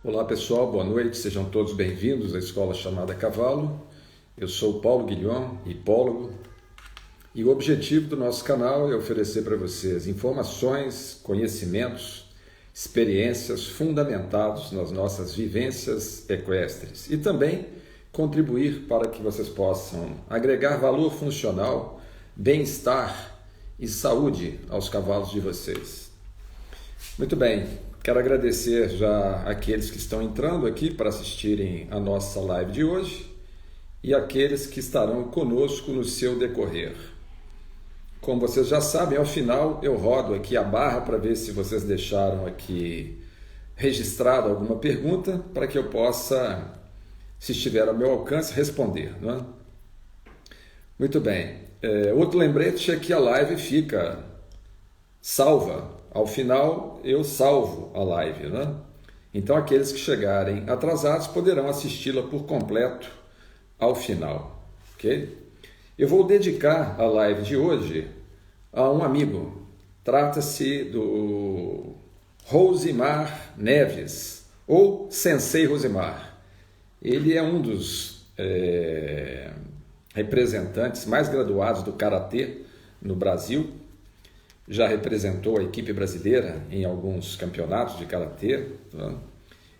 Olá pessoal, boa noite, sejam todos bem-vindos à Escola Chamada Cavalo. Eu sou Paulo Guilhom, hipólogo, e o objetivo do nosso canal é oferecer para vocês informações, conhecimentos, experiências fundamentados nas nossas vivências equestres e também contribuir para que vocês possam agregar valor funcional, bem-estar e saúde aos cavalos de vocês. Muito bem, quero agradecer já aqueles que estão entrando aqui para assistirem a nossa live de hoje e aqueles que estarão conosco no seu decorrer. Como vocês já sabem, ao final eu rodo aqui a barra para ver se vocês deixaram aqui registrado alguma pergunta para que eu possa, se estiver ao meu alcance, responder, não é? Muito bem. Outro lembrete é que a live fica salva. Ao final, eu salvo a live, né? Então, aqueles que chegarem atrasados poderão assisti-la por completo ao final, ok? Eu vou dedicar a live de hoje a um amigo. Trata-se do Rosimar Neves, ou Sensei Rosimar. Ele é um dos representantes mais graduados do Karatê no Brasil. Já representou a equipe brasileira em alguns campeonatos de karatê, né?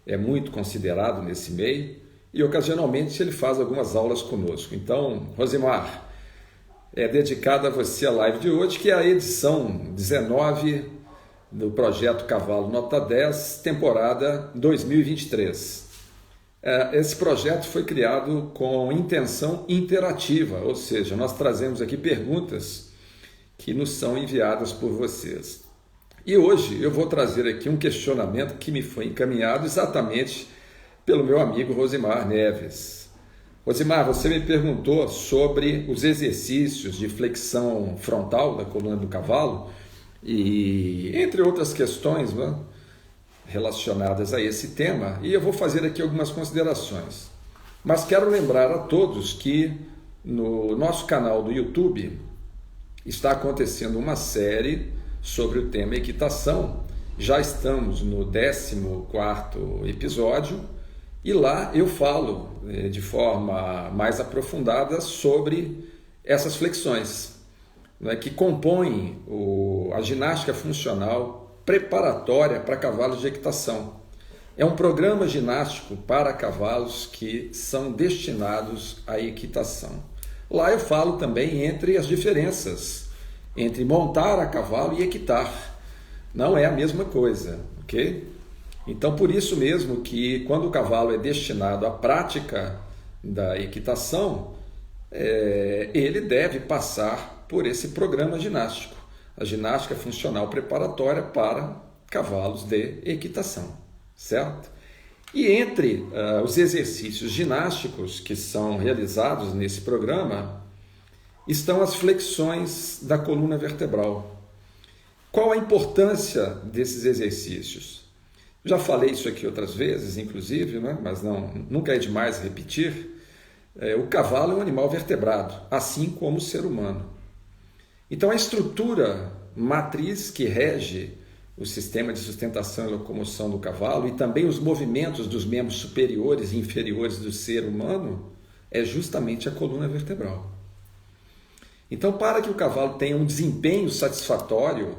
É muito considerado nesse meio e ocasionalmente ele faz algumas aulas conosco. Então, Rosimar, é dedicada a você a live de hoje, que é a edição 19 do projeto Cavalo Nota 10, temporada 2023. Esse projeto foi criado com intenção interativa, ou seja, nós trazemos aqui perguntas que nos são enviadas por vocês. E hoje eu vou trazer aqui um questionamento que me foi encaminhado exatamente pelo meu amigo Rosimar Neves. Rosimar, você me perguntou sobre os exercícios de flexão frontal da coluna do cavalo e entre outras questões, né, relacionadas a esse tema, e eu vou fazer aqui algumas considerações. Mas quero lembrar a todos que no nosso canal do YouTube está acontecendo uma série sobre o tema equitação. Já estamos no 14º episódio e lá eu falo de forma mais aprofundada sobre essas flexões, né, que compõem a ginástica funcional preparatória para cavalos de equitação. É um programa ginástico para cavalos que são destinados à equitação. Lá eu falo também entre as diferenças entre montar a cavalo e equitar. Não é a mesma coisa, ok? Então, por isso mesmo que quando o cavalo é destinado à prática da equitação, ele deve passar por esse programa ginástico, a ginástica funcional preparatória para cavalos de equitação, certo? E entre os exercícios ginásticos que são realizados nesse programa estão as flexões da coluna vertebral. Qual a importância desses exercícios? Já falei isso aqui outras vezes, inclusive, né? Mas nunca é demais repetir. O cavalo é um animal vertebrado, assim como o ser humano. Então, a estrutura matriz que rege o sistema de sustentação e locomoção do cavalo e também os movimentos dos membros superiores e inferiores do ser humano é justamente a coluna vertebral. Então, para que o cavalo tenha um desempenho satisfatório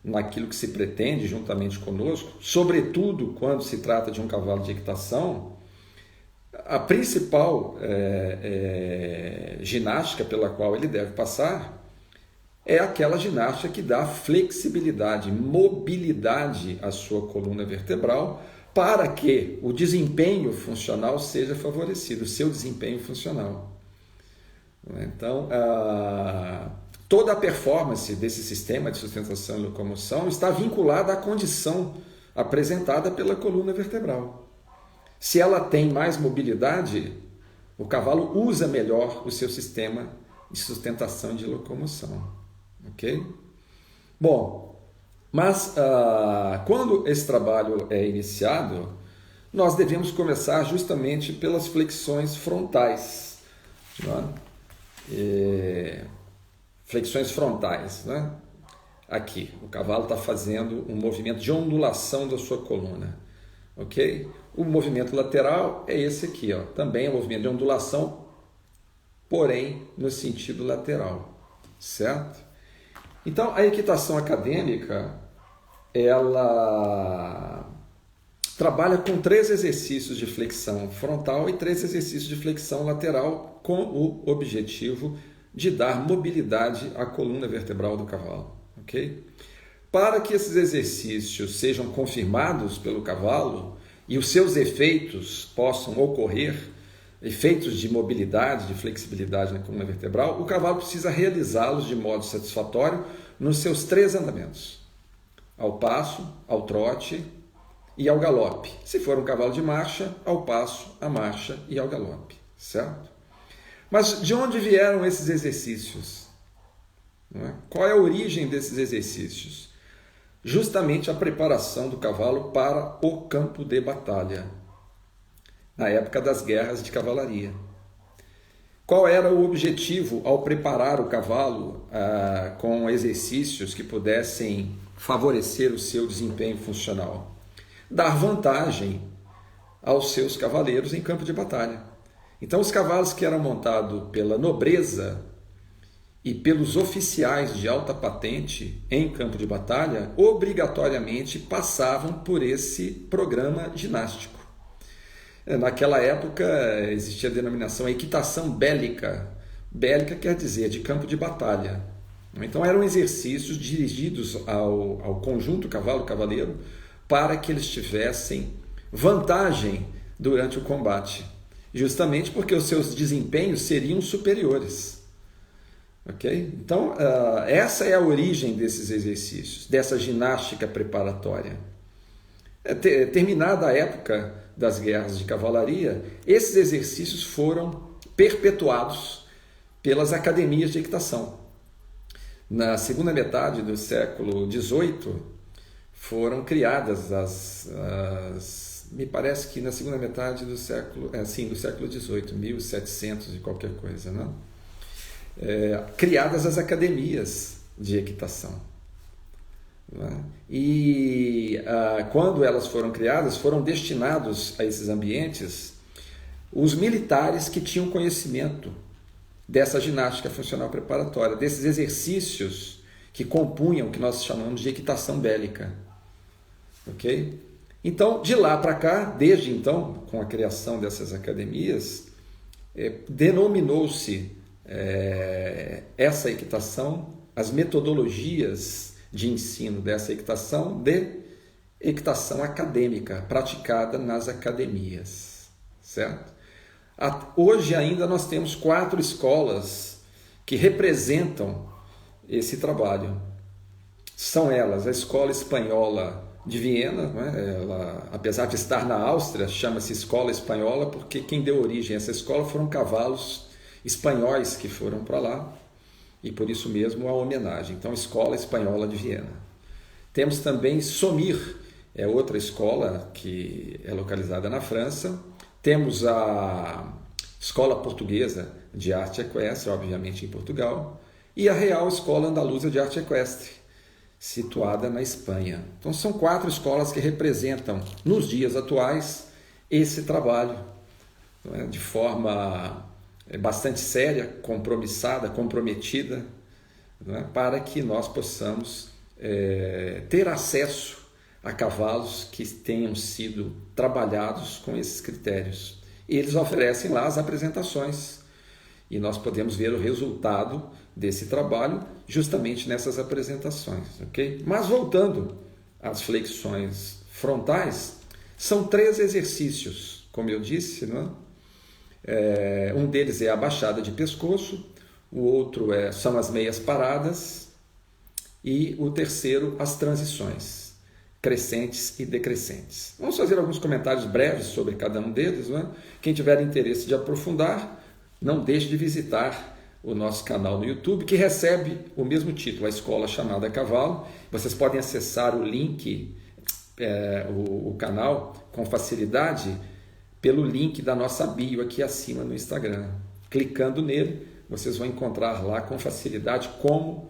naquilo que se pretende juntamente conosco, sobretudo quando se trata de um cavalo de equitação, a principal ginástica pela qual ele deve passar é aquela ginástica que dá flexibilidade, mobilidade à sua coluna vertebral para que o desempenho funcional seja favorecido, o seu desempenho funcional. Então, toda a performance desse sistema de sustentação e locomoção está vinculada à condição apresentada pela coluna vertebral. Se ela tem mais mobilidade, o cavalo usa melhor o seu sistema de sustentação e de locomoção. Ok? Bom, mas quando esse trabalho é iniciado, nós devemos começar justamente pelas flexões frontais, não é? Flexões frontais, né? Aqui, o cavalo está fazendo um movimento de ondulação da sua coluna. ok? O movimento lateral é esse aqui, ó, também é um movimento de ondulação, porém no sentido lateral, certo? Então, a equitação acadêmica, ela trabalha com 3 exercícios de flexão frontal e 3 exercícios de flexão lateral, com o objetivo de dar mobilidade à coluna vertebral do cavalo, ok? Para que esses exercícios sejam confirmados pelo cavalo e os seus efeitos possam ocorrer, efeitos de mobilidade, de flexibilidade na coluna vertebral, o cavalo precisa realizá-los de modo satisfatório nos seus 3 andamentos: ao passo, ao trote e ao galope. Se for um cavalo de marcha, ao passo, à marcha e ao galope, certo? Mas de onde vieram esses exercícios? Não é? Qual é a origem desses exercícios? Justamente a preparação do cavalo para o campo de batalha, na época das guerras de cavalaria. Qual era o objetivo ao preparar o cavalo com exercícios que pudessem favorecer o seu desempenho funcional? Dar vantagem aos seus cavaleiros em campo de batalha. Então, os cavalos que eram montados pela nobreza e pelos oficiais de alta patente em campo de batalha, obrigatoriamente passavam por esse programa ginástico. Naquela época existia a denominação equitação bélica. Bélica quer dizer de campo de batalha. Então eram exercícios dirigidos ao conjunto cavalo-cavaleiro para que eles tivessem vantagem durante o combate, justamente porque os seus desempenhos seriam superiores. Ok? Então, essa é a origem desses exercícios, dessa ginástica preparatória. Terminada a época das guerras de cavalaria, esses exercícios foram perpetuados pelas academias de equitação. Na segunda metade do século XVIII, foram criadas me parece que na segunda metade do século, do século XVIII, 1700 e qualquer coisa, né? Criadas as academias de equitação. Né? E quando elas foram criadas, foram destinados a esses ambientes os militares que tinham conhecimento dessa ginástica funcional preparatória, desses exercícios que compunham o que nós chamamos de equitação bélica. Ok? Então, de lá para cá, desde então, com a criação dessas academias, denominou-se essa equitação, as metodologias de ensino dessa equitação, de equitação acadêmica, praticada nas academias, certo? Hoje ainda nós temos 4 escolas que representam esse trabalho. São elas a Escola Espanhola de Viena, né? Ela, apesar de estar na Áustria, chama-se Escola Espanhola porque quem deu origem a essa escola foram cavalos espanhóis que foram para lá, e por isso mesmo a homenagem. Então, Escola Espanhola de Viena. Temos também Saumur, é outra escola que é localizada na França. Temos a Escola Portuguesa de Arte Equestre, obviamente em Portugal, e a Real Escola Andaluza de Arte Equestre, situada na Espanha. Então, são 4 escolas que representam, nos dias atuais, esse trabalho, não é? De forma bastante séria, compromissada, comprometida, não é? Para que nós possamos ter acesso a cavalos que tenham sido trabalhados com esses critérios. E eles oferecem lá as apresentações e nós podemos ver o resultado desse trabalho justamente nessas apresentações, ok? Mas voltando às flexões frontais, são 3 exercícios, como eu disse, não é? Um deles é a baixada de pescoço, o outro são as meias paradas e o terceiro as transições, crescentes e decrescentes. Vamos fazer alguns comentários breves sobre cada um deles, não é? Quem tiver interesse de aprofundar, não deixe de visitar o nosso canal no YouTube, que recebe o mesmo título, a Escola Chamada Cavalo. Vocês podem acessar o link, o canal, com facilidade, pelo link da nossa bio aqui acima no Instagram. Clicando nele, vocês vão encontrar lá com facilidade como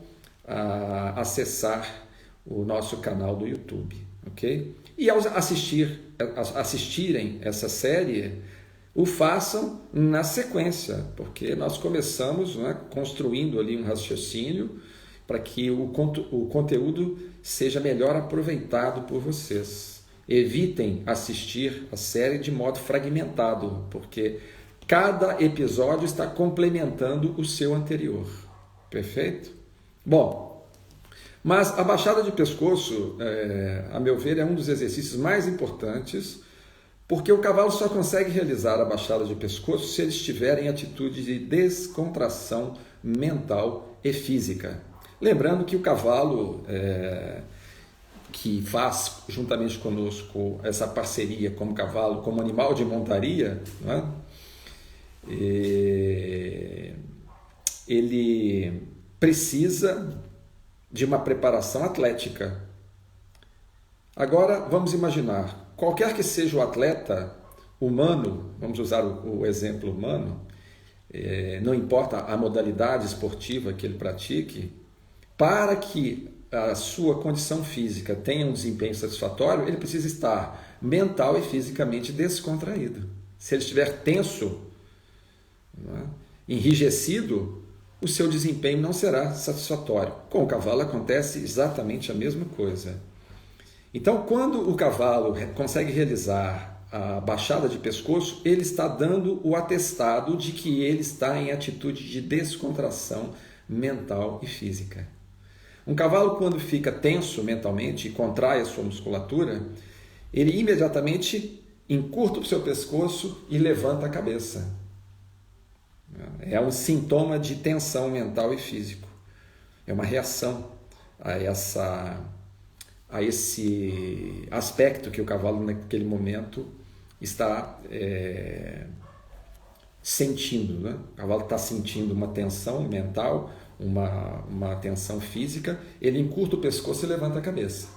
acessar o nosso canal do YouTube. ok? E ao assistirem essa série, o façam na sequência, porque nós começamos, né, construindo ali um raciocínio para que o conteúdo seja melhor aproveitado por vocês. Evitem assistir a série de modo fragmentado, porque cada episódio está complementando o seu anterior. Perfeito? Bom, mas a baixada de pescoço, a meu ver, é um dos exercícios mais importantes, porque o cavalo só consegue realizar a baixada de pescoço se ele estiver em atitude de descontração mental e física. Lembrando que o cavalo que faz juntamente conosco essa parceria como cavalo, como animal de montaria, né? Ele precisa de uma preparação atlética. Agora vamos imaginar, qualquer que seja o atleta humano, vamos usar o exemplo humano, não importa a modalidade esportiva que ele pratique, para que a sua condição física tenha um desempenho satisfatório, ele precisa estar mental e fisicamente descontraído. Se ele estiver tenso, enrijecido, o seu desempenho não será satisfatório. Com o cavalo acontece exatamente a mesma coisa. Então, quando o cavalo consegue realizar a baixada de pescoço, ele está dando o atestado de que ele está em atitude de descontração mental e física. Um cavalo, quando fica tenso mentalmente e contrai a sua musculatura, ele imediatamente encurta o seu pescoço e levanta a cabeça. É um sintoma de tensão mental e físico. É uma reação a esse aspecto que o cavalo naquele momento está sentindo, né? O cavalo está sentindo uma tensão mental, uma tensão física, ele encurta o pescoço e levanta a cabeça.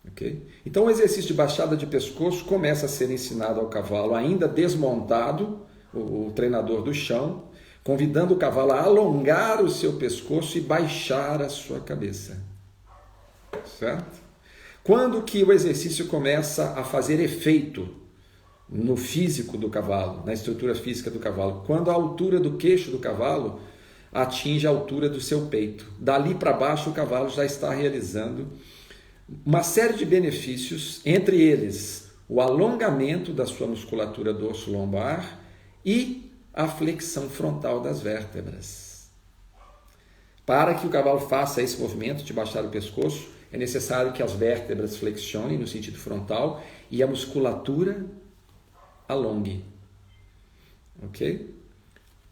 Okay? Então o exercício de baixada de pescoço começa a ser ensinado ao cavalo ainda desmontado, o treinador do chão, convidando o cavalo a alongar o seu pescoço e baixar a sua cabeça. Certo? Quando que o exercício começa a fazer efeito no físico do cavalo, na estrutura física do cavalo? Quando a altura do queixo do cavalo atinge a altura do seu peito. Dali para baixo o cavalo já está realizando uma série de benefícios, entre eles o alongamento da sua musculatura dorso-lombar e a flexão frontal das vértebras. Para que o cavalo faça esse movimento de baixar o pescoço, é necessário que as vértebras flexionem no sentido frontal e a musculatura alongue. Ok?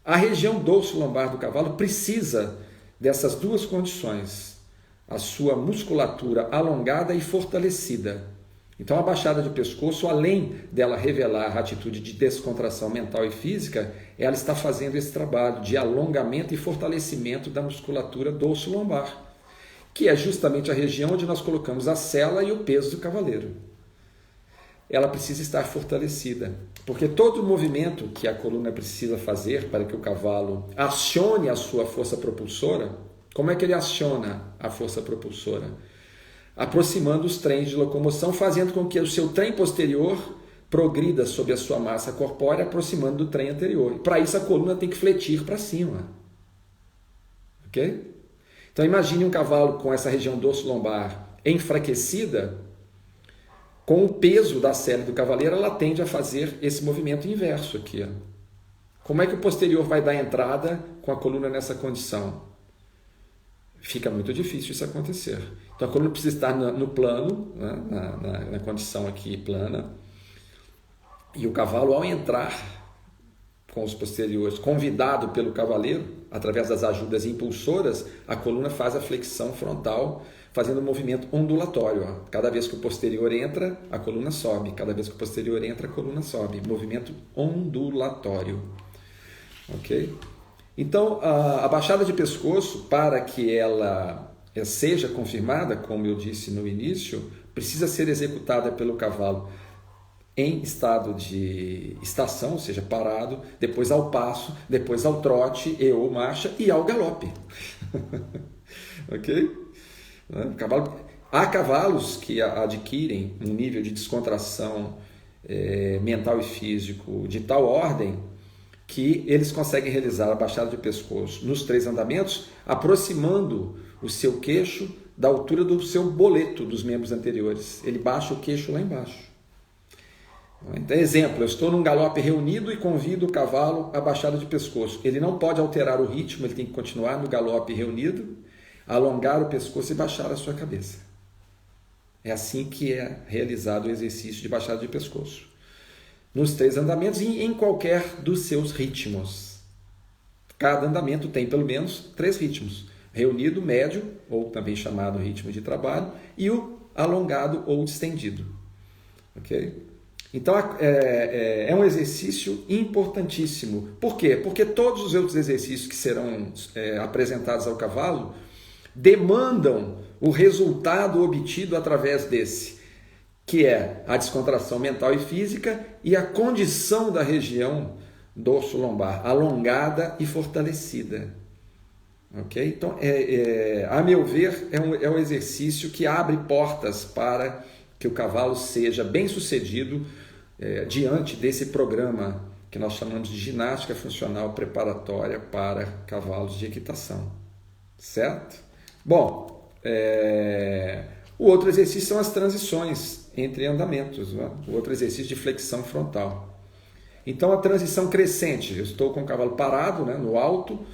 A região dorso-lombar do cavalo precisa dessas duas condições, a sua musculatura alongada e fortalecida. Então a baixada de pescoço, além dela revelar a atitude de descontração mental e física, ela está fazendo esse trabalho de alongamento e fortalecimento da musculatura dorso-lombar, que é justamente a região onde nós colocamos a sela e o peso do cavaleiro. Ela precisa estar fortalecida, porque todo movimento que a coluna precisa fazer para que o cavalo acione a sua força propulsora, como é que ele aciona a força propulsora? Aproximando os trens de locomoção, fazendo com que o seu trem posterior progrida sobre a sua massa corpórea, aproximando do trem anterior. Para isso a coluna tem que fletir para cima. Ok? Então imagine um cavalo com essa região dorso-lombar enfraquecida, com o peso da sela do cavaleiro, ela tende a fazer esse movimento inverso aqui. Ó. Como é que o posterior vai dar entrada com a coluna nessa condição? Fica muito difícil isso acontecer. Então a coluna precisa estar no plano, né, na condição aqui plana, e o cavalo, ao entrar com os posteriores, convidado pelo cavaleiro, através das ajudas impulsoras, a coluna faz a flexão frontal, fazendo um movimento ondulatório. Ó. Cada vez que o posterior entra, a coluna sobe. Cada vez que o posterior entra, a coluna sobe. Movimento ondulatório. Ok? Então, a baixada de pescoço, para que ela seja confirmada, como eu disse no início, precisa ser executada pelo cavalo em estado de estação, ou seja, parado, depois ao passo, depois ao trote e ou marcha e ao galope. Ok? O cavalo Há cavalos que adquirem um nível de descontração mental e físico de tal ordem que eles conseguem realizar a baixada de pescoço nos 3 andamentos, aproximando o seu queixo da altura do seu boleto dos membros anteriores. Ele baixa o queixo lá embaixo. Então, exemplo, eu estou num galope reunido e convido o cavalo à baixada de pescoço. Ele não pode alterar o ritmo, ele tem que continuar no galope reunido, alongar o pescoço e baixar a sua cabeça. É assim que é realizado o exercício de baixada de pescoço. Nos 3 andamentos e em qualquer dos seus ritmos. Cada andamento tem pelo menos 3 ritmos. Reunido, médio, ou também chamado ritmo de trabalho, e o alongado ou distendido. Ok? Então, é um exercício importantíssimo. Por quê? Porque todos os outros exercícios que serão apresentados ao cavalo demandam o resultado obtido através desse, que é a descontração mental e física e a condição da região dorso-lombar alongada e fortalecida. Ok? Então, a meu ver, é um exercício que abre portas para que o cavalo seja bem sucedido diante desse programa que nós chamamos de ginástica funcional preparatória para cavalos de equitação. Certo? Bom, o outro exercício são as transições entre andamentos, né? O outro exercício de flexão frontal. Então, a transição crescente, eu estou com o cavalo parado, né, no alto,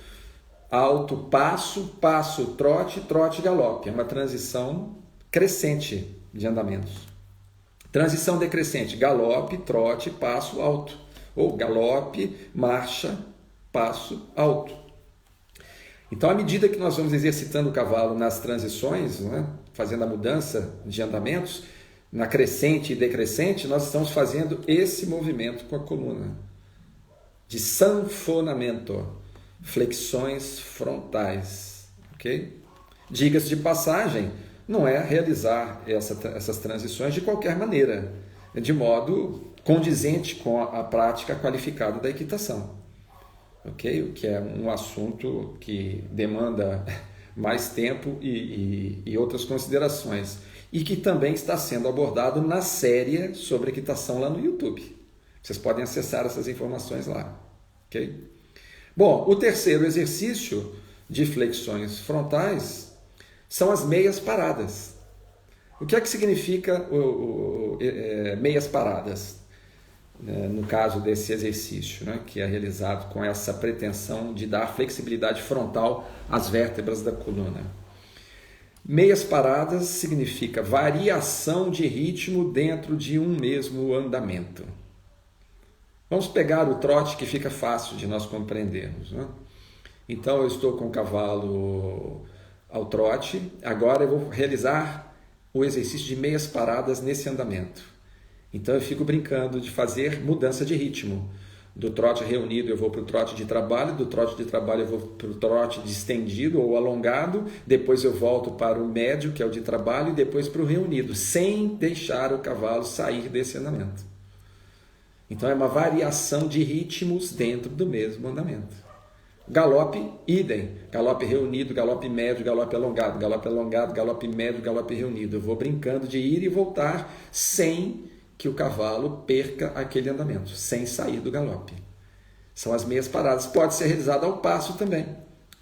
passo, passo, trote, trote, galope. É uma transição crescente de andamentos. Transição decrescente, galope, trote, passo, alto. Ou galope, marcha, passo, alto. Então, à medida que nós vamos exercitando o cavalo nas transições, né, fazendo a mudança de andamentos, na crescente e decrescente, nós estamos fazendo esse movimento com a coluna. De sanfonamento, flexões frontais. Ok? Diga-se de passagem, não é realizar essas transições de qualquer maneira, de modo condizente com a prática qualificada da equitação. Ok? O que é um assunto que demanda mais tempo e outras considerações. E que também está sendo abordado na série sobre equitação lá no YouTube. Vocês podem acessar essas informações lá. Ok? Bom, o terceiro exercício de flexões frontais são as meias paradas. O que é que significa meias paradas? No caso desse exercício, né, que é realizado com essa pretensão de dar flexibilidade frontal às vértebras da coluna. Meias paradas significa variação de ritmo dentro de um mesmo andamento. Vamos pegar o trote, que fica fácil de nós compreendermos, né? Então, eu estou com o cavalo ao trote, agora eu vou realizar o exercício de meias paradas nesse andamento. Então, eu fico brincando de fazer mudança de ritmo. Do trote reunido eu vou para o trote de trabalho, do trote de trabalho eu vou para o trote distendido ou alongado, depois eu volto para o médio, que é o de trabalho, e depois para o reunido, sem deixar o cavalo sair desse andamento. Então, é uma variação de ritmos dentro do mesmo andamento. Galope, idem. Galope reunido, galope médio, galope alongado, galope médio, galope reunido. Eu vou brincando de ir e voltar sem que o cavalo perca aquele andamento, sem sair do galope. São as meias paradas. Pode ser realizado ao passo também.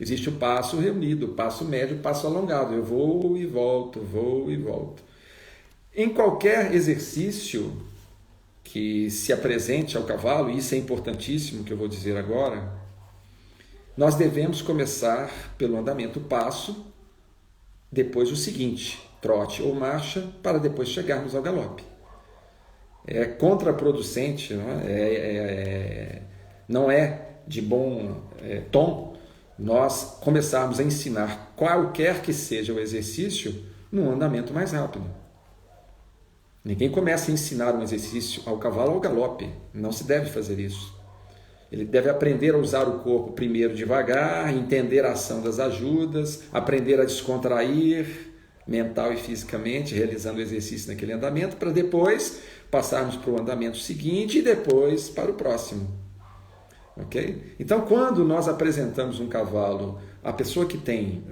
Existe o passo reunido, o passo médio, o passo alongado. Eu vou e volto, vou e volto. Em qualquer exercício que se apresente ao cavalo, e isso é importantíssimo que eu vou dizer agora, nós devemos começar pelo andamento passo, depois o seguinte, trote ou marcha, para depois chegarmos ao galope. É contraproducente, não é de bom tom nós começarmos a ensinar qualquer que seja o exercício num andamento mais rápido. Ninguém começa a ensinar um exercício ao cavalo ao galope, não se deve fazer isso. Ele deve aprender a usar o corpo primeiro devagar, entender a ação das ajudas, aprender a descontrair mental e fisicamente, realizando o exercício naquele andamento, para depois passarmos para o andamento seguinte e depois para o próximo. Ok? Então, quando nós apresentamos um cavalo, a pessoa que tem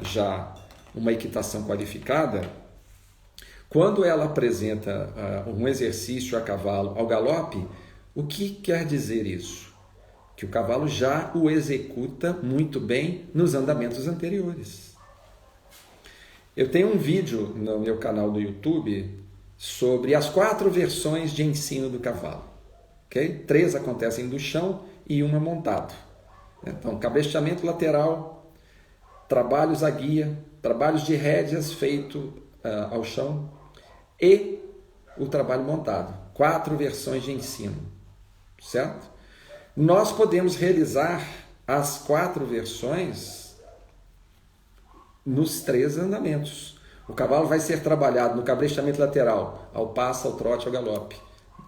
já uma equitação qualificada, Quando ela apresenta um exercício a cavalo ao galope, o que quer dizer isso? Que o cavalo já o executa muito bem nos andamentos anteriores. Eu tenho um vídeo no meu canal do YouTube sobre as 4 versões de ensino do cavalo. Okay? 3 acontecem do chão e uma montado. Então, cabreamento lateral, trabalhos à guia, trabalhos de rédeas feito ao chão e o trabalho montado. 4 versões de ensino, certo? Nós podemos realizar as 4 versões nos 3 andamentos. O cavalo vai ser trabalhado no cabreamento lateral, ao passo, ao trote, ao galope.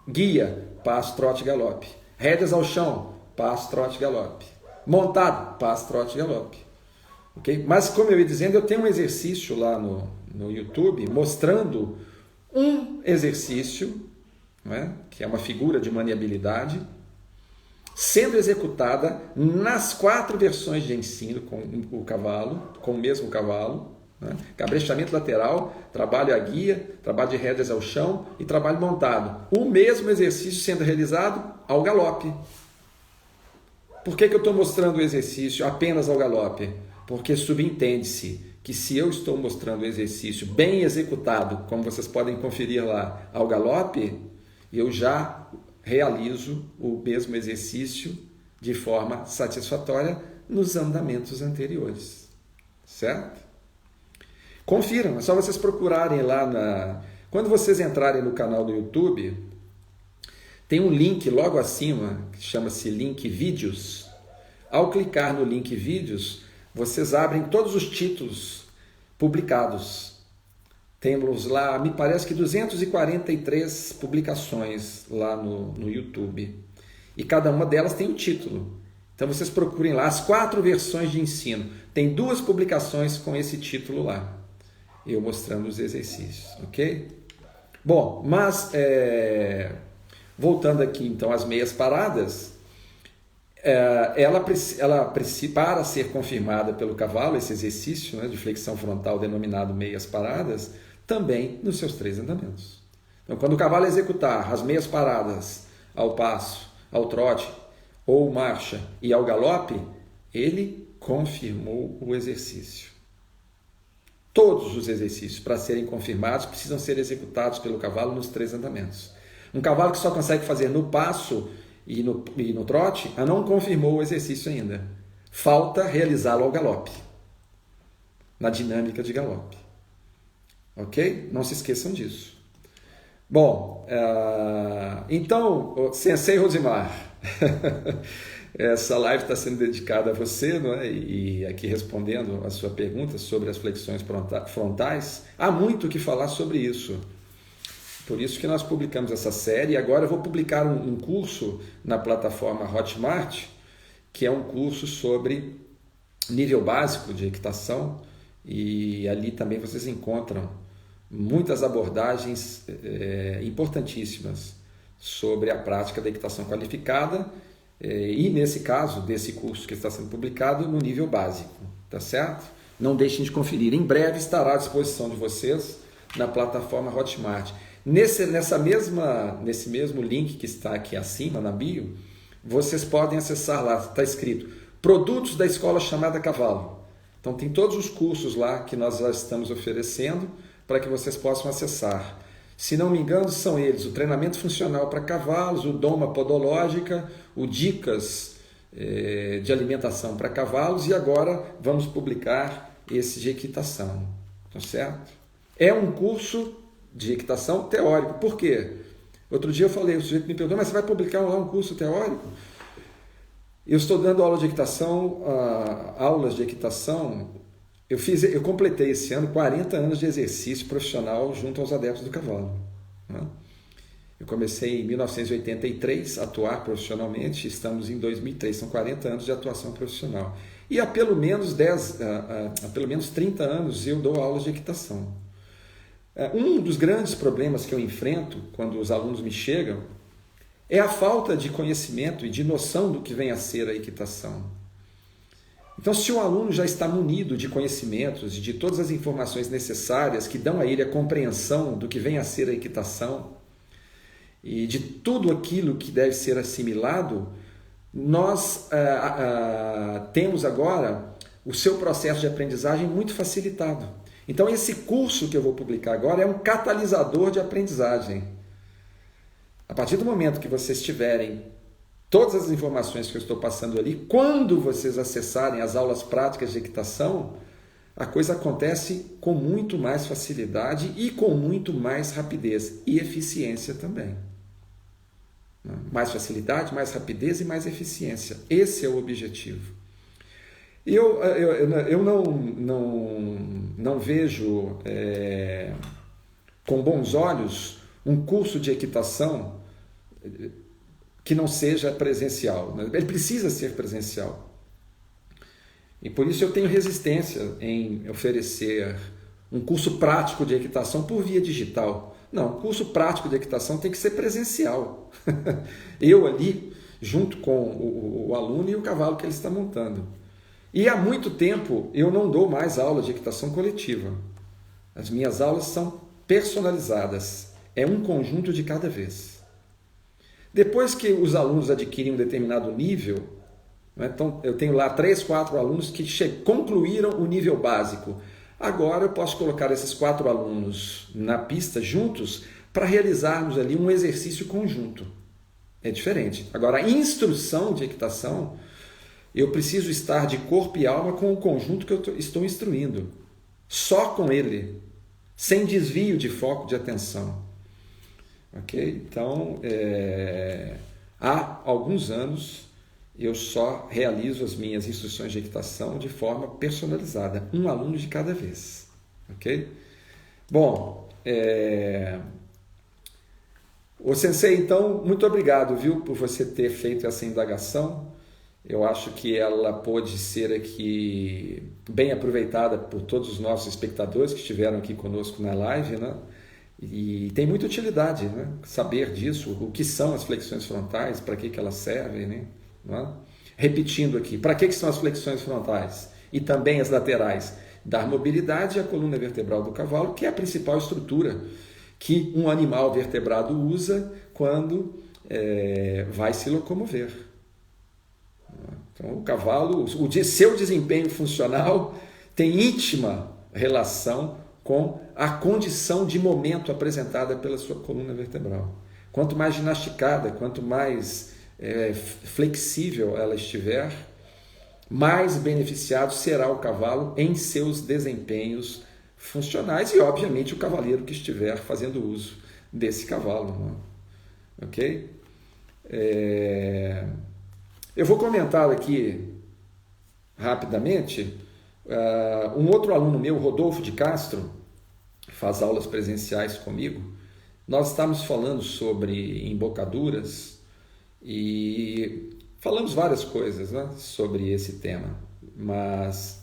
Guia, passo, trote, galope. Rédeas ao chão, passo, trote, galope. Montado, passo, trote, galope. Okay? Mas, como eu ia dizendo, eu tenho um exercício lá no YouTube mostrando um exercício, né, que é uma figura de maniabilidade, sendo executada nas 4 versões de ensino com o cavalo, com o mesmo cavalo, né? Cabreamento lateral, trabalho à guia, trabalho de rédeas ao chão e trabalho montado. O mesmo exercício sendo realizado ao galope. Por que eu estou mostrando o exercício apenas ao galope? Porque subentende-se que se eu estou mostrando o exercício bem executado, como vocês podem conferir lá, ao galope, eu já realizo o mesmo exercício de forma satisfatória nos andamentos anteriores. Certo? Confiram, é só vocês procurarem lá Quando vocês entrarem no canal do YouTube, tem um link logo acima, que chama-se link vídeos. Ao clicar no link vídeos, vocês abrem todos os títulos publicados. Temos lá, me parece que 243 publicações lá no YouTube. E cada uma delas tem um título. Então vocês procurem lá as 4 versões de ensino. Tem 2 publicações com esse título lá. Eu mostrando os exercícios, ok? Bom, mas voltando aqui então às meias paradas, ela para ser confirmada pelo cavalo, esse exercício, né, de flexão frontal denominado meias paradas, também nos seus 3 andamentos. Então, quando o cavalo executar as meias paradas ao passo, ao trote, ou marcha e ao galope, ele confirmou o exercício. Todos os exercícios, para serem confirmados, precisam ser executados pelo cavalo nos 3 andamentos. Um cavalo que só consegue fazer no passo e no trote, não confirmou o exercício ainda. Falta realizá-lo ao galope, na dinâmica de galope. Ok? Não se esqueçam disso. Bom, então, Sensei Rosimar, essa live está sendo dedicada a você, não é? E aqui respondendo a sua pergunta sobre as flexões frontais, há muito o que falar sobre isso. Por isso que nós publicamos essa série. E agora eu vou publicar um curso na plataforma Hotmart, que é um curso sobre nível básico de equitação, e ali também vocês encontram muitas abordagens importantíssimas sobre a prática da equitação qualificada, e nesse caso, desse curso que está sendo publicado, no nível básico, tá certo? Não deixem de conferir. Em breve estará à disposição de vocês na plataforma Hotmart. Nesse mesmo link que está aqui acima, na bio, vocês podem acessar lá, está escrito Produtos da Escola Chamada Cavalo. Então tem todos os cursos lá que nós já estamos oferecendo para que vocês possam acessar. Se não me engano, são eles: o treinamento funcional para cavalos, o doma podológica, o dicas de alimentação para cavalos, e agora vamos publicar esse de equitação, tá certo? É um curso de equitação teórico. Por quê? Outro dia eu falei, o sujeito me perguntou, mas você vai publicar lá um curso teórico? Eu estou dando aula de equitação, aulas de equitação. Eu completei esse ano 40 anos de exercício profissional junto aos adeptos do cavalo, né? Eu comecei em 1983 a atuar profissionalmente, estamos em 2003, são 40 anos de atuação profissional. E há pelo menos 30 anos eu dou aulas de equitação. Um dos grandes problemas que eu enfrento quando os alunos me chegam é a falta de conhecimento e de noção do que vem a ser a equitação. Então, se o aluno já está munido de conhecimentos e de todas as informações necessárias que dão a ele a compreensão do que vem a ser a equitação e de tudo aquilo que deve ser assimilado, nós temos agora o seu processo de aprendizagem muito facilitado. Então, esse curso que eu vou publicar agora é um catalisador de aprendizagem. A partir do momento que vocês tiverem todas as informações que eu estou passando ali, quando vocês acessarem as aulas práticas de equitação, a coisa acontece com muito mais facilidade e com muito mais rapidez e eficiência também. Mais facilidade, mais rapidez e mais eficiência. Esse é o objetivo. Eu não vejo com bons olhos um curso de equitação que não seja presencial. Ele precisa ser presencial. E por isso eu tenho resistência em oferecer um curso prático de equitação por via digital. Não, o curso prático de equitação tem que ser presencial. Eu ali, junto com o aluno e o cavalo que ele está montando. E há muito tempo eu não dou mais aula de equitação coletiva. As minhas aulas são personalizadas. É um conjunto de cada vez. Depois que os alunos adquirem um determinado nível, então eu tenho lá 3, 4 alunos que concluíram o nível básico. Agora eu posso colocar esses 4 alunos na pista juntos para realizarmos ali um exercício conjunto. É diferente. Agora, a instrução de equitação, eu preciso estar de corpo e alma com o conjunto que eu estou instruindo. Só com ele. Sem desvio de foco de atenção. Ok? Então, há alguns anos eu só realizo as minhas instruções de equitação de forma personalizada, um aluno de cada vez. Ok? Bom, o Sensei, então, muito obrigado, viu, por você ter feito essa indagação. Eu acho que ela pôde ser aqui bem aproveitada por todos os nossos espectadores que estiveram aqui conosco na live, né? E tem muita utilidade, né? Saber disso, o que são as flexões frontais, para que elas servem, né? Não é? Repetindo aqui, para que são as flexões frontais e também as laterais? Dar mobilidade à coluna vertebral do cavalo, que é a principal estrutura que um animal vertebrado usa quando vai se locomover. Então, o cavalo, seu desempenho funcional tem íntima relação com a condição de momento apresentada pela sua coluna vertebral. Quanto mais ginasticada, quanto mais flexível ela estiver, mais beneficiado será o cavalo em seus desempenhos funcionais e, obviamente, o cavaleiro que estiver fazendo uso desse cavalo. Não é? Ok? Eu vou comentar aqui rapidamente. Um outro aluno meu, Rodolfo de Castro, faz aulas presenciais comigo. Nós estamos falando sobre embocaduras e falamos várias coisas, né, sobre esse tema, mas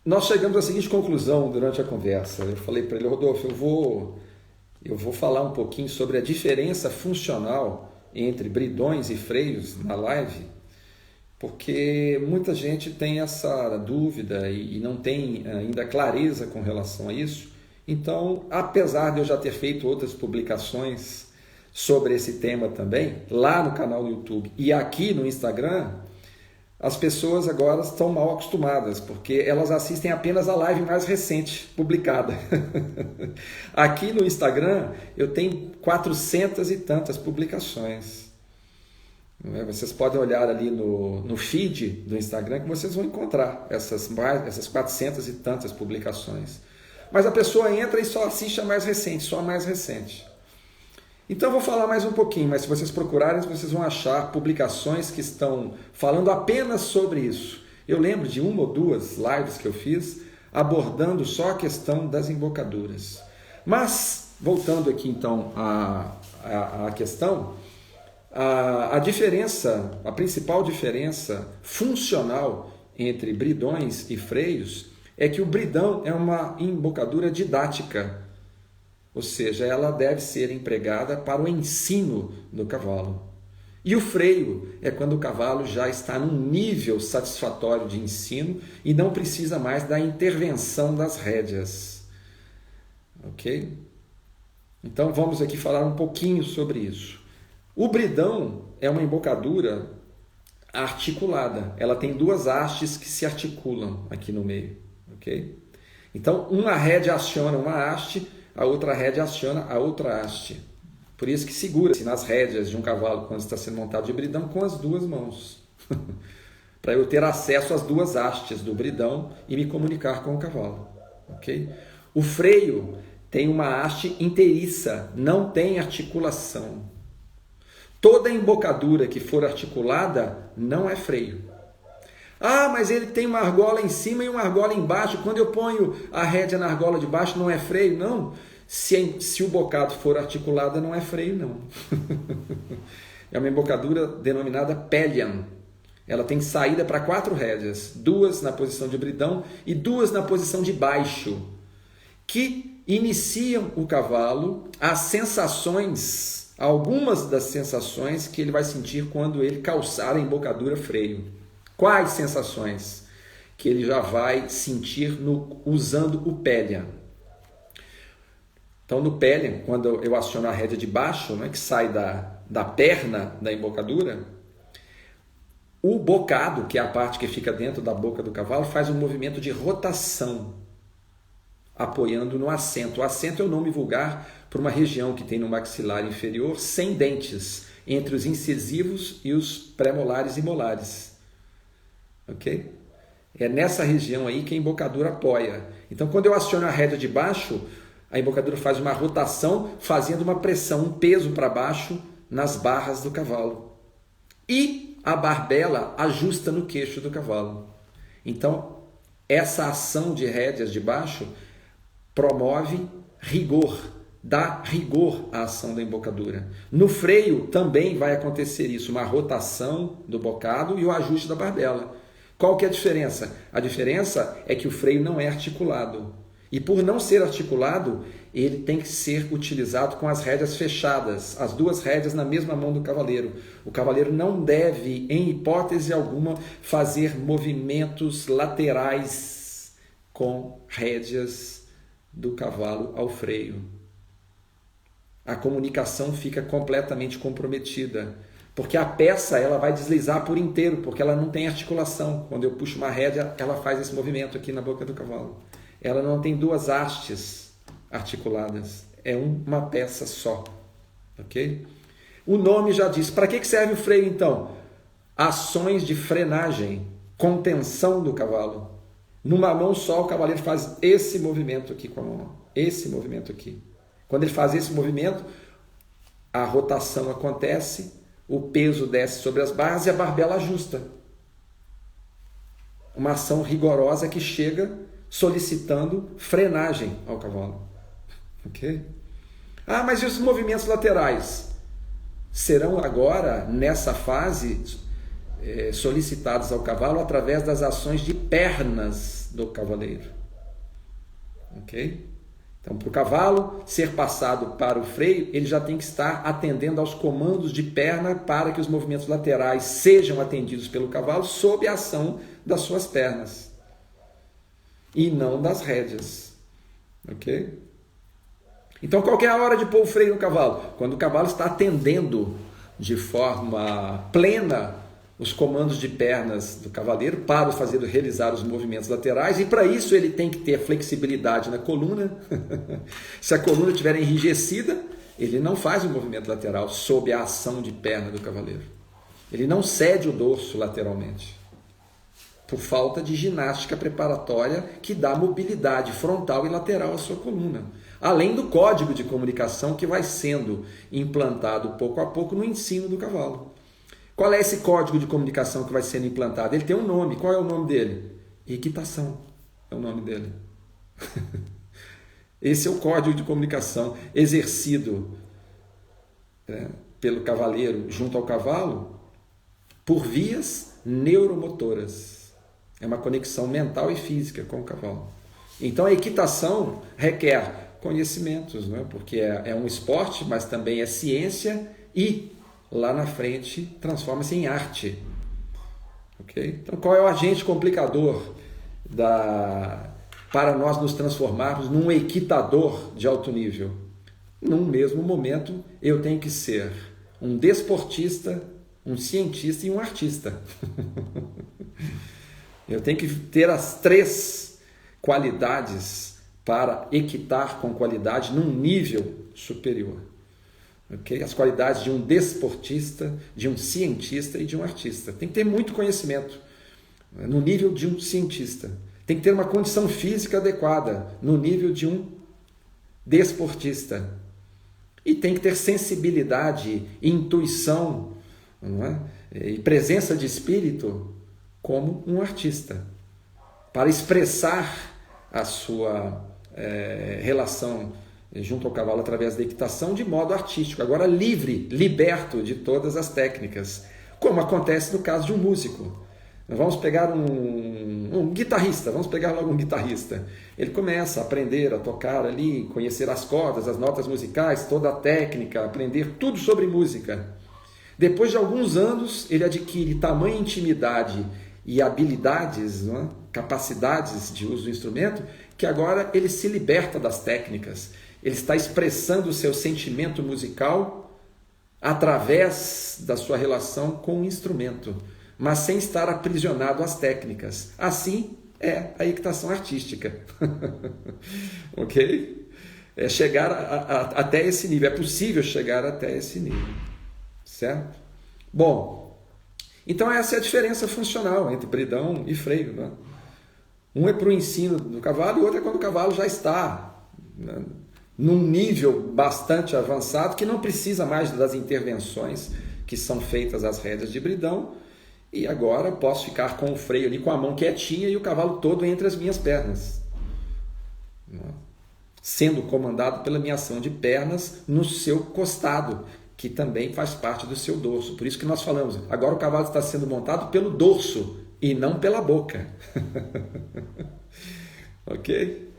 nós chegamos à seguinte conclusão durante a conversa. Eu falei para ele: Rodolfo, eu vou falar um pouquinho sobre a diferença funcional entre bridões e freios na live, porque muita gente tem essa dúvida e não tem ainda clareza com relação a isso. Então, apesar de eu já ter feito outras publicações sobre esse tema também, lá no canal do YouTube e aqui no Instagram, as pessoas agora estão mal acostumadas, porque elas assistem apenas a live mais recente publicada. Aqui no Instagram eu tenho 400 e tantas publicações. Vocês podem olhar ali no feed do Instagram que vocês vão encontrar essas 400 e tantas publicações. Mas a pessoa entra e só assiste a mais recente, só a mais recente. Então eu vou falar mais um pouquinho, mas se vocês procurarem, vocês vão achar publicações que estão falando apenas sobre isso. Eu lembro de 1 ou 2 lives que eu fiz abordando só a questão das embocaduras. Mas, voltando aqui então à questão, a diferença, a principal diferença funcional entre bridões e freios é que o bridão é uma embocadura didática. Ou seja, ela deve ser empregada para o ensino do cavalo. E o freio é quando o cavalo já está num nível satisfatório de ensino e não precisa mais da intervenção das rédeas. Ok? Então vamos aqui falar um pouquinho sobre isso. O bridão é uma embocadura articulada. Ela tem duas hastes que se articulam aqui no meio. Ok? Então uma rédea aciona uma haste, a outra rédea aciona a outra haste. Por isso que segura-se nas rédeas de um cavalo quando está sendo montado de bridão com as duas mãos. Para eu ter acesso às duas hastes do bridão e me comunicar com o cavalo. Ok? O freio tem uma haste inteiriça, não tem articulação. Toda embocadura que for articulada não é freio. Ah, mas ele tem uma argola em cima e uma argola embaixo. Quando eu ponho a rédea na argola de baixo não é freio? Não. Se o bocado for articulada, não é freio, não. É uma embocadura denominada Pellion. Ela tem saída para 4 rédeas, 2 na posição de bridão e 2 na posição de baixo, que iniciam o cavalo às sensações, algumas das sensações que ele vai sentir quando ele calçar a embocadura freio. Quais sensações que ele já vai sentir usando o Pellion? Então, no Pellion, quando eu aciono a rédea de baixo, né, que sai da perna da embocadura, o bocado, que é a parte que fica dentro da boca do cavalo, faz um movimento de rotação, apoiando no assento. O assento é o nome vulgar para uma região que tem no maxilar inferior sem dentes, entre os incisivos e os pré-molares e molares. Ok? É nessa região aí que a embocadura apoia. Então, quando eu aciono a rédea de baixo, a embocadura faz uma rotação, fazendo uma pressão, um peso para baixo nas barras do cavalo. E a barbela ajusta no queixo do cavalo. Então, essa ação de rédeas de baixo promove rigor, dá rigor à ação da embocadura. No freio também vai acontecer isso, uma rotação do bocado e o ajuste da barbela. Qual que é a diferença? A diferença é que o freio não é articulado. E por não ser articulado, ele tem que ser utilizado com as rédeas fechadas, as duas rédeas na mesma mão do cavaleiro. O cavaleiro não deve, em hipótese alguma, fazer movimentos laterais com rédeas do cavalo ao freio. A comunicação fica completamente comprometida, porque a peça ela vai deslizar por inteiro, porque ela não tem articulação. Quando eu puxo uma rédea, ela faz esse movimento aqui na boca do cavalo. Ela não tem duas hastes articuladas, é uma peça só, ok? O nome já diz. Para que serve o freio então? Ações de frenagem, contenção do cavalo. Numa mão só o cavaleiro faz esse movimento aqui com a mão, esse movimento aqui. Quando ele faz esse movimento, a rotação acontece, o peso desce sobre as barras e a barbela ajusta. Uma ação rigorosa que chega solicitando frenagem ao cavalo. Ok? Ah, mas e os movimentos laterais? Serão agora, nessa fase, solicitados ao cavalo através das ações de pernas do cavaleiro. Ok? Então, para o cavalo ser passado para o freio, ele já tem que estar atendendo aos comandos de perna para que os movimentos laterais sejam atendidos pelo cavalo sob a ação das suas pernas. E não das rédeas. Ok? Então, qual que é a hora de pôr o freio no cavalo? Quando o cavalo está atendendo de forma plena os comandos de pernas do cavaleiro para realizar os movimentos laterais, e para isso ele tem que ter flexibilidade na coluna. Se a coluna estiver enrijecida, ele não faz o movimento lateral sob a ação de perna do cavaleiro. Ele não cede o dorso lateralmente, por falta de ginástica preparatória que dá mobilidade frontal e lateral à sua coluna. Além do código de comunicação que vai sendo implantado pouco a pouco no ensino do cavalo. Qual é esse código de comunicação que vai sendo implantado? Ele tem um nome. Qual é o nome dele? Equitação é o nome dele. Esse é o código de comunicação exercido pelo cavaleiro junto ao cavalo por vias neuromotoras. É uma conexão mental e física com o cavalo. Então a equitação requer conhecimentos, não é? Porque é um esporte, mas também é ciência e lá na frente transforma-se em arte. Okay? Então, qual é o agente complicador para nós nos transformarmos num equitador de alto nível? Num mesmo momento, eu tenho que ser um desportista, um cientista e um artista. Eu tenho que ter as 3 qualidades para equitar com qualidade num nível superior. Okay? As qualidades de um desportista, de um cientista e de um artista. Tem que ter muito conhecimento no nível de um cientista. Tem que ter uma condição física adequada no nível de um desportista. E tem que ter sensibilidade, intuição, não é? E presença de espírito como um artista, para expressar a sua relação junto ao cavalo através da equitação de modo artístico, agora livre, liberto de todas as técnicas, como acontece no caso de um músico. Vamos pegar um guitarrista, vamos pegar logo um guitarrista. Ele começa a aprender a tocar ali, conhecer as cordas, as notas musicais, toda a técnica, aprender tudo sobre música. Depois de alguns anos, ele adquire tamanha intimidade e habilidades, não é? Capacidades de uso do instrumento, que agora ele se liberta das técnicas. Ele está expressando o seu sentimento musical através da sua relação com o instrumento, mas sem estar aprisionado às técnicas. Assim é a equitação artística. Ok? É chegar até esse nível. É possível chegar até esse nível. Certo? Bom, então essa é a diferença funcional entre bridão e freio. Né? Um é para o ensino do cavalo e o outro é quando o cavalo já está, né, num nível bastante avançado que não precisa mais das intervenções que são feitas às rédeas de bridão. E agora posso ficar com o freio ali, com a mão quietinha e o cavalo todo entre as minhas pernas, sendo comandado pela minha ação de pernas no seu costado, que também faz parte do seu dorso. Por isso que nós falamos, agora o cavalo está sendo montado pelo dorso e não pela boca. Ok?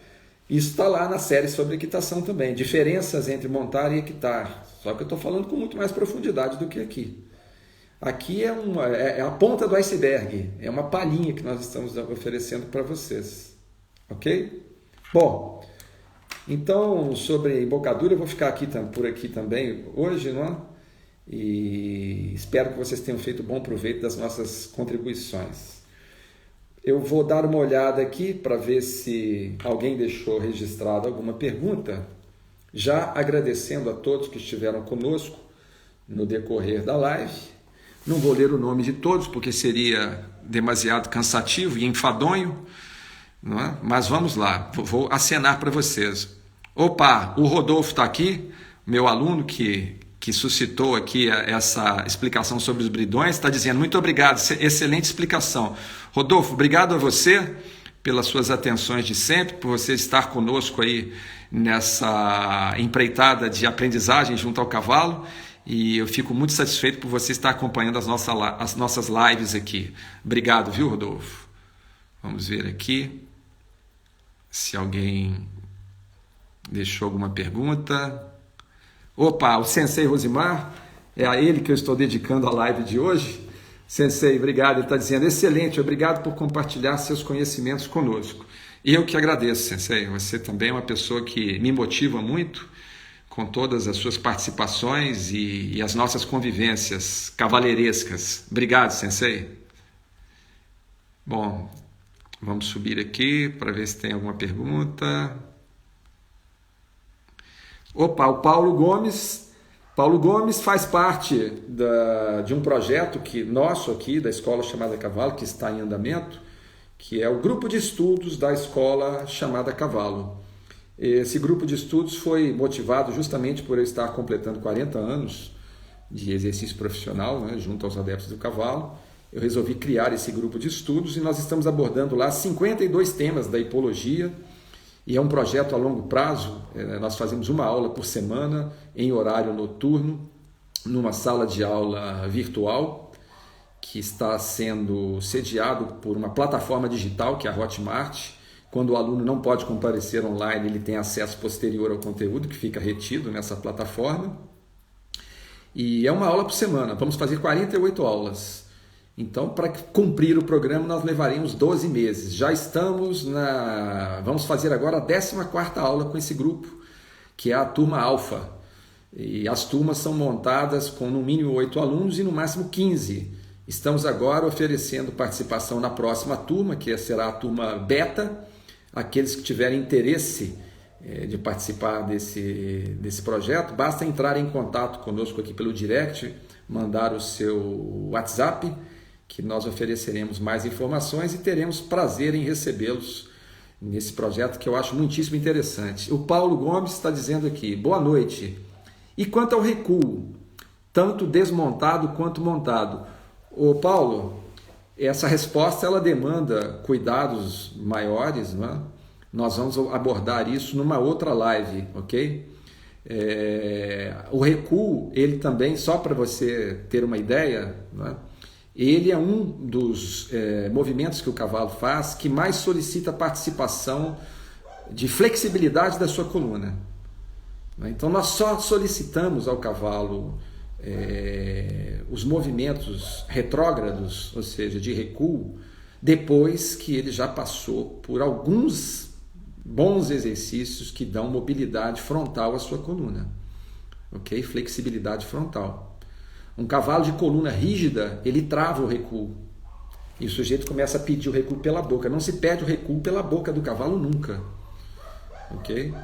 Isso está lá na série sobre equitação também. Diferenças entre montar e equitar. Só que eu estou falando com muito mais profundidade do que aqui. Aqui é a ponta do iceberg, é uma palhinha que nós estamos oferecendo para vocês, ok? Bom, então sobre embocadura eu vou ficar por aqui também hoje, não é? E espero que vocês tenham feito bom proveito das nossas contribuições. Eu vou dar uma olhada aqui para ver se alguém deixou registrado alguma pergunta, já agradecendo a todos que estiveram conosco no decorrer da live. Não vou ler o nome de todos, porque seria demasiado cansativo e enfadonho, não é? Mas vamos lá, vou acenar para vocês. Opa, o Rodolfo está aqui, meu aluno que suscitou aqui essa explicação sobre os bridões, está dizendo, muito obrigado, excelente explicação. Rodolfo, obrigado a você pelas suas atenções de sempre, por você estar conosco aí nessa empreitada de aprendizagem junto ao cavalo. E eu fico muito satisfeito por você estar acompanhando as nossas lives aqui. Obrigado, viu, Rodolfo? Vamos ver aqui se alguém deixou alguma pergunta. Opa, o Sensei Rosimar, é a ele que eu estou dedicando a live de hoje. Sensei, obrigado. Ele está dizendo, excelente, obrigado por compartilhar seus conhecimentos conosco. E eu que agradeço, Sensei. Você também é uma pessoa que me motiva muito com todas as suas participações e as nossas convivências cavalheirescas. Obrigado, Sensei. Bom, vamos subir aqui para ver se tem alguma pergunta. Opa, o Paulo Gomes. Paulo Gomes faz parte de um projeto nosso aqui, da Escola Chamada Cavalo, que está em andamento, que é o grupo de estudos da Escola Chamada Cavalo. Esse grupo de estudos foi motivado justamente por eu estar completando 40 anos de exercício profissional, né, junto aos adeptos do cavalo. Eu resolvi criar esse grupo de estudos e nós estamos abordando lá 52 temas da hipologia e é um projeto a longo prazo. Nós fazemos uma aula por semana em horário noturno, numa sala de aula virtual que está sendo sediado por uma plataforma digital que é a Hotmart. Quando o aluno não pode comparecer online, ele tem acesso posterior ao conteúdo que fica retido nessa plataforma. E é uma aula por semana, vamos fazer 48 aulas. Então, para cumprir o programa, nós levaremos 12 meses. Já estamos vamos fazer agora a 14ª aula com esse grupo, que é a turma alfa. E as turmas são montadas com no mínimo 8 alunos e no máximo 15. Estamos agora oferecendo participação na próxima turma, que será a turma beta. Aqueles que tiverem interesse de participar desse projeto, basta entrar em contato conosco aqui pelo direct, mandar o seu WhatsApp, que nós ofereceremos mais informações e teremos prazer em recebê-los nesse projeto que eu acho muitíssimo interessante. O Paulo Gomes está dizendo aqui, boa noite. E quanto ao recuo, tanto desmontado quanto montado? Ô Paulo, essa resposta ela demanda cuidados maiores, não é? Nós vamos abordar isso numa outra live, ok? O recuo, ele também, só para você ter uma ideia, não é? Ele é um dos movimentos que o cavalo faz que mais solicita a participação de flexibilidade da sua coluna. Então nós só solicitamos ao cavalo os movimentos retrógrados, ou seja, de recuo, depois que ele já passou por alguns bons exercícios que dão mobilidade frontal à sua coluna, ok? Flexibilidade frontal. Um cavalo de coluna rígida, ele trava o recuo. E o sujeito começa a pedir o recuo pela boca. Não se pede o recuo pela boca do cavalo nunca. Ok?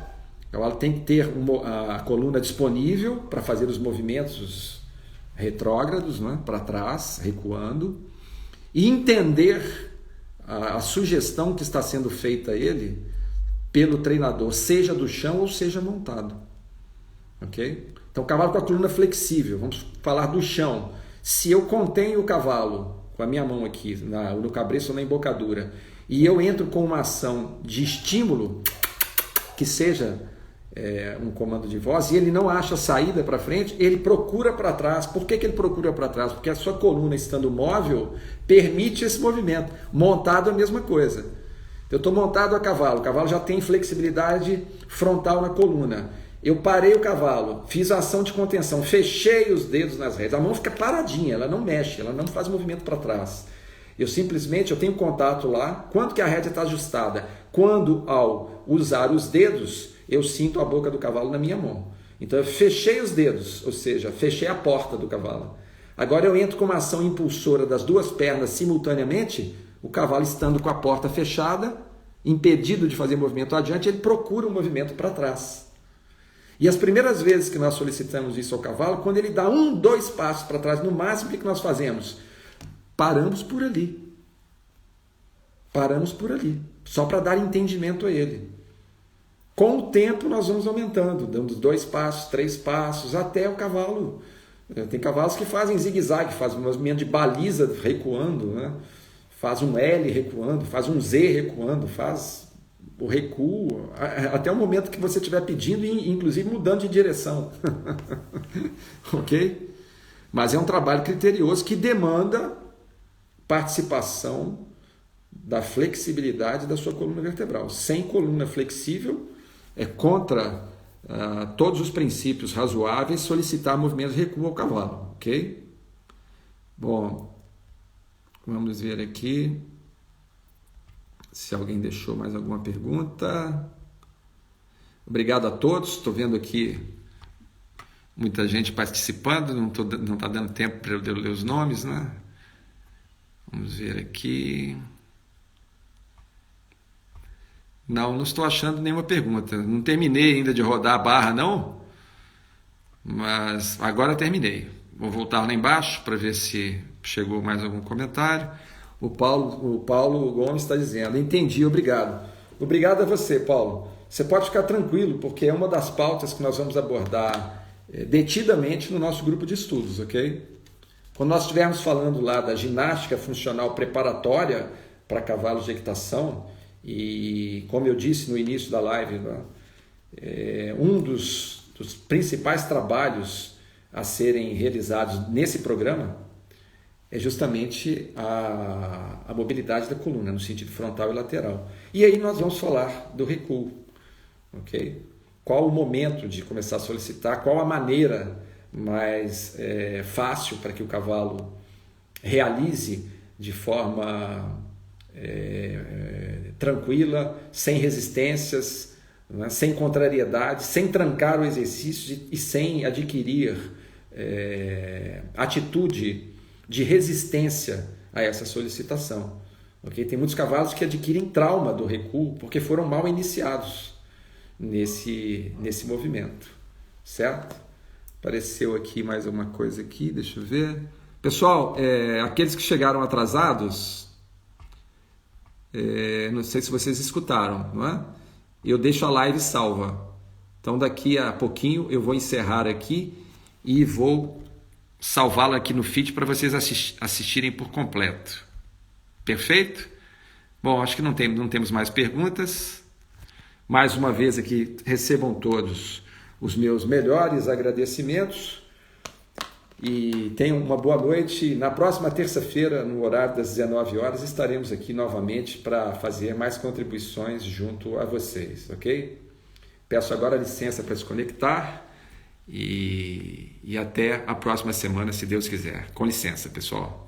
O cavalo tem que ter a coluna disponível para fazer os movimentos retrógrados, né? Para trás, recuando. E entender a sugestão que está sendo feita a ele pelo treinador, seja do chão ou seja montado. Ok? Então, cavalo com a coluna flexível, vamos falar do chão. Se eu contenho o cavalo com a minha mão aqui, no cabreço ou na embocadura, e eu entro com uma ação de estímulo, que seja um comando de voz, e ele não acha saída para frente, ele procura para trás. Por que ele procura para trás? Porque a sua coluna, estando móvel, permite esse movimento. Montado, a mesma coisa. Eu estou montado a cavalo, o cavalo já tem flexibilidade frontal na coluna. Eu parei o cavalo, fiz a ação de contenção, fechei os dedos nas rédeas, a mão fica paradinha, ela não mexe, ela não faz movimento para trás. Eu tenho contato lá, quando que a rédea está ajustada? Quando, ao usar os dedos, eu sinto a boca do cavalo na minha mão. Então eu fechei os dedos, ou seja, fechei a porta do cavalo. Agora eu entro com uma ação impulsora das duas pernas simultaneamente, o cavalo estando com a porta fechada, impedido de fazer movimento adiante, ele procura um movimento para trás. E as primeiras vezes que nós solicitamos isso ao cavalo, quando ele dá 2 passos para trás, no máximo, o que nós fazemos? Paramos por ali. Paramos por ali, só para dar entendimento a ele. Com o tempo nós vamos aumentando, dando 2 passos, 3 passos, até o cavalo. Tem cavalos que fazem zigue-zague, fazem um movimento de baliza recuando, né? Faz um L recuando, faz um Z recuando, faz o recuo, até o momento que você estiver pedindo e inclusive mudando de direção. Ok? Mas é um trabalho criterioso que demanda participação da flexibilidade da sua coluna vertebral. Sem coluna flexível, é contra todos os princípios razoáveis solicitar movimentos de recuo ao cavalo. Ok? Bom, vamos ver aqui se alguém deixou mais alguma pergunta. Obrigado a todos. Estou vendo aqui muita gente participando. Não está dando tempo para eu ler os nomes, né? Vamos ver aqui. Não estou achando nenhuma pergunta. Não terminei ainda de rodar a barra, não. Mas agora terminei. Vou voltar lá embaixo para ver se chegou mais algum comentário. O Paulo Gomes está dizendo, entendi, obrigado. Obrigado a você, Paulo. Você pode ficar tranquilo, porque é uma das pautas que nós vamos abordar detidamente no nosso grupo de estudos, ok? Quando nós estivermos falando lá da ginástica funcional preparatória para cavalos de equitação, e como eu disse no início da live, um dos principais trabalhos a serem realizados nesse programa é justamente a mobilidade da coluna, no sentido frontal e lateral. E aí nós vamos falar do recuo, ok? Qual o momento de começar a solicitar, qual a maneira mais fácil para que o cavalo realize de forma tranquila, sem resistências, né, sem contrariedade, sem trancar o exercício e sem adquirir atitude de resistência a essa solicitação. Okay? Tem muitos cavalos que adquirem trauma do recuo porque foram mal iniciados nesse movimento, certo? Apareceu aqui mais uma coisa aqui, deixa eu ver. Pessoal, aqueles que chegaram atrasados, não sei se vocês escutaram, não é? Eu deixo a live salva. Então daqui a pouquinho eu vou encerrar aqui e vou salvá-la aqui no feed para vocês assistirem por completo. Perfeito? Bom, acho que não temos mais perguntas. Mais uma vez aqui, recebam todos os meus melhores agradecimentos e tenham uma boa noite. Na próxima terça-feira, no horário das 19 horas, estaremos aqui novamente para fazer mais contribuições junto a vocês, ok? Peço agora licença para desconectar e até a próxima semana, se Deus quiser. Com licença, pessoal.